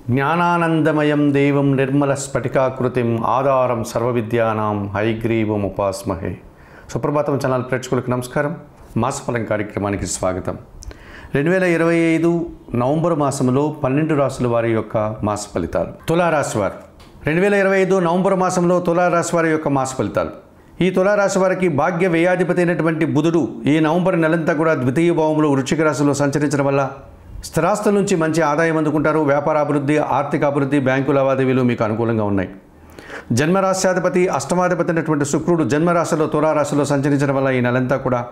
జ్ఞానానందమయం దేవం నిర్మల స్ఫటికాకృతిం ఆధారం సర్వవిద్యానాం హైగ్రీవం ఉపాస్మహే. సుప్రభాతం ఛానల్ ప్రేక్షకులకు నమస్కారం. మాసఫలం కార్యక్రమానికి స్వాగతం. 2025 నవంబర్ మాసంలో 12 రాశుల వారి యొక్క మాస ఫలితాలు. తులారాశి వారు 2025 నవంబర్ మాసంలో తులారాశి వారి యొక్క మాస ఫలితాలు. ఈ తులారాశి వారికి భాగ్య వ్యయాధిపతి అయినటువంటి బుధుడు ఈ నవంబర్ నెలంతా కూడా ద్వితీయ భావంలో వృశ్చిక రాశిలో సంచరించడం వల్ల స్థిరాస్తుల నుంచి మంచి ఆదాయం అందుకుంటారు. వ్యాపార అభివృద్ధి, ఆర్థిక అభివృద్ధి, బ్యాంకు లావాదేవీలు మీకు అనుకూలంగా ఉన్నాయి. జన్మరాశ్యాధిపతి అష్టమాధిపతి అయినటువంటి శుక్రుడు జన్మరాశిలో తులారాశిలో సంచరించడం వల్ల ఈ నెలంతా కూడా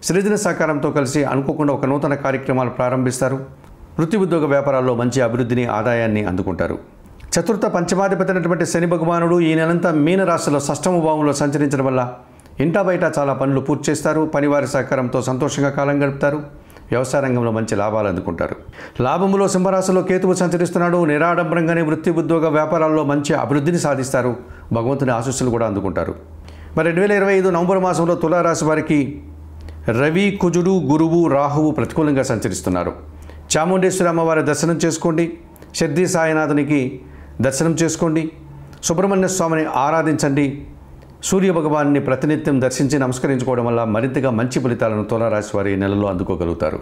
సృజన సహకారంతో కలిసి అనుకోకుండా ఒక నూతన కార్యక్రమాలు ప్రారంభిస్తారు. వృత్తి ఉద్యోగ వ్యాపారాల్లో మంచి అభివృద్ధిని, ఆదాయాన్ని అందుకుంటారు. చతుర్థ పంచమాధిపతి అయినటువంటి శని భగవానుడు ఈ నెలంతా మీనరాశిలో షష్టమ భావంలో సంచరించడం వల్ల ఇంటా బయట చాలా పనులు పూర్తి చేస్తారు. పనివారి సహకారంతో సంతోషంగా కాలం గడుపుతారు. వ్యవసాయ రంగంలో మంచి లాభాలు అందుకుంటారు. లాభములో సింహరాశిలో కేతువు సంచరిస్తున్నాడు. నిరాడంబరంగానే వృత్తి ఉద్యోగ వ్యాపారాల్లో మంచి అభివృద్ధిని సాధిస్తారు. భగవంతుని ఆశీస్సులు కూడా అందుకుంటారు. మరి 2025 నవంబర్ మాసంలో తులారాశి వారికి రవి, కుజుడు, గురువు, రాహువు ప్రతికూలంగా సంచరిస్తున్నారు. చాముండేశ్వరి అమ్మవారి దర్శనం చేసుకోండి. షిర్డీ సాయినాథునికి దర్శనం చేసుకోండి. సుబ్రహ్మణ్య స్వామిని ఆరాధించండి. సూర్య భగవాన్ని ప్రతినిత్యం దర్శించి నమస్కరించుకోవడం వల్ల మరింతగా మంచి ఫలితాలను తులారాశి వారి నెలలో అందుకోగలుగుతారు.